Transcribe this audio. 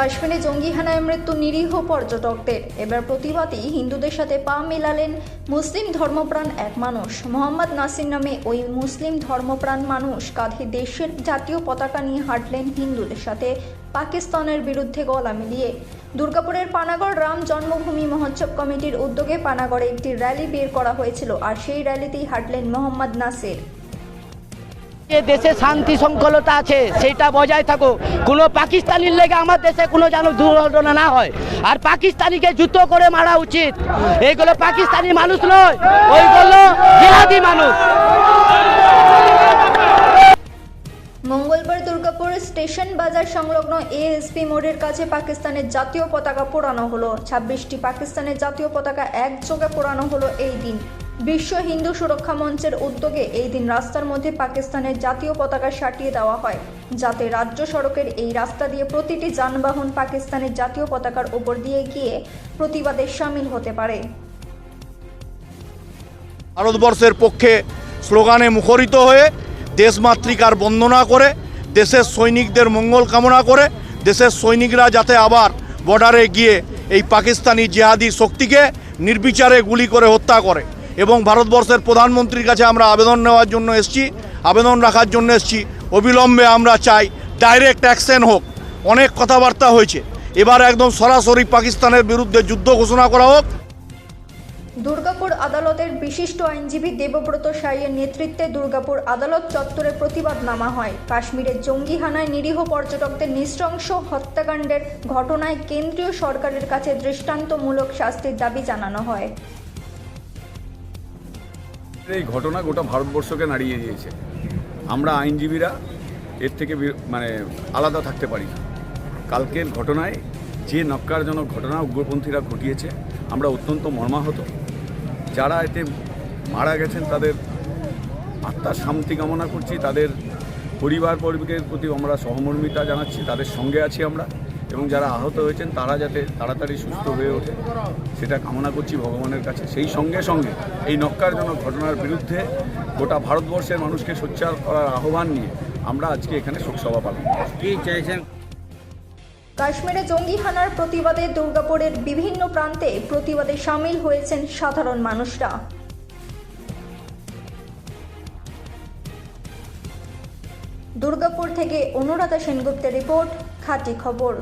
কাশ্মীরে জঙ্গি হানায় মৃত্যু নিরীহ পর্যটকদের। এবার প্রতিবাদী হিন্দুদের সাথে পা মেলালেন মুসলিম ধর্মপ্রাণ এক মানুষ। মোহাম্মদ নাসির নামে ওই মুসলিম ধর্মপ্রাণ মানুষ কাঁধে দেশের জাতীয় পতাকা নিয়ে হাঁটলেন হিন্দুদের সাথে পাকিস্তানের বিরুদ্ধে গলা মিলিয়ে। দুর্গাপুরের পানাগড় রাম জন্মভূমি মহোৎসব কমিটির উদ্যোগে পানাগড়ে একটি র্যালি বের করা হয়েছিল, আর সেই র্যালিতেই হাঁটলেন মোহাম্মদ নাসির। যে দেশে শান্তি শৃঙ্খলতা আছে সেটা বজায় থাকুক। কোনো পাকিস্তানির লেগে আমার দেশে কোনো যেন দুর্ঘটনা না হয়, আর পাকিস্তানিকে যুদ্ধ করে মারা উচিত। এইগুলো পাকিস্তানি মানুষ নয়, ওইগুলো জিহাদি মানুষ। মঙ্গলবার দুর্গাপুর স্টেশন বাজার সংলগ্ন এএসপি মোড়ের কাছে পাকিস্তানের জাতীয় পতাকা পোড়ানো হলো। 26টি পাকিস্তানের জাতীয় পতাকা একযোগে পোড়ানো হলো এই দিন। বিশ্ব হিন্দু সুরক্ষা মঞ্চের উদ্যোগে এই দিন রাস্তার মধ্যে পাকিস্তানের জাতীয় পতাকা সাটিয়ে দেওয়া হয়, যাতে রাজ্য সড়কের এই রাস্তা দিয়ে প্রতিটি যানবাহন পাকিস্তানের জাতীয় পতাকার উপর দিয়ে গিয়ে প্রতিবাদে সামিল হতে পারে। ভারতবর্ষের পক্ষে স্লোগানে মুখরিত হয়ে দেশমাতৃকার বন্দনা করে, দেশের সৈনিকদের মঙ্গল কামনা করে, দেশের সৈনিকরা যাতে আবার বর্ডারে গিয়ে এই পাকিস্তানি জিহাদি শক্তিকে নির্বিচারে গুলি করে হত্যা করে। এবং ভারতবর্ষের প্রধানমন্ত্রীর কাছে আমরা আবেদন নেওয়ার জন্য এসেছি, আবেদন রাখার জন্য এসেছি, অবিলম্বে আমরা চাই ডাইরেক্ট অ্যাকশন হোক। অনেক কথাবার্তা হয়েছে, এবার একদম সরাসরি পাকিস্তানের বিরুদ্ধে যুদ্ধ ঘোষণা করা হোক। দুর্গাপুর আদালতের বিশিষ্ট আইনজীবী দেবব্রত সাইয়ের নেতৃত্বে দুর্গাপুর আদালত চত্বরে প্রতিবাদনামা হয়। কাশ্মীরের জঙ্গি হানায় নিরীহ পর্যটকদের নৃশংস হত্যাকাণ্ডের ঘটনায় কেন্দ্রীয় সরকারের কাছে দৃষ্টান্তমূলক শাস্তির দাবি জানানো হয়। এই ঘটনা গোটা ভারতবর্ষকে নাড়িয়ে দিয়েছে। আমরা আইনজীবীরা এর থেকে আলাদা থাকতে পারি না। কালকের ঘটনায় যে নক্কারজনক ঘটনা উগ্রপন্থীরা ঘটিয়েছে, আমরা অত্যন্ত মর্মাহত। যারা এতে মারা গেছেন তাদের আত্মার শান্তি কামনা করছি, তাদের পরিবারের প্রতি আমরা সহমর্মিতা জানাচ্ছি, তাদের সঙ্গে আছি আমরা, এবং যারা আহত হয়েছেন তারা যাতে তাড়াতাড়ি সুস্থ হয়ে ওঠে সেটা কামনা করছি ভগবানের কাছে। সেই সঙ্গে সঙ্গে এই নক্কারজনক ঘটনার বিরুদ্ধে গোটা ভারতবর্ষের মানুষকে সোচ্চার করার আহ্বান নিয়ে আমরা আজকে এখানে শোকসভা পালন করছি। কাশ্মীরে জঙ্গি হানার প্রতিবাদে দুর্গাপুরের বিভিন্ন প্রান্তে প্রতিবাদে সামিল হয়েছেন সাধারণ মানুষরা। দুর্গাপুর থেকে অনুরাধা সেনগুপ্তের রিপোর্ট, খাঁটি খবর।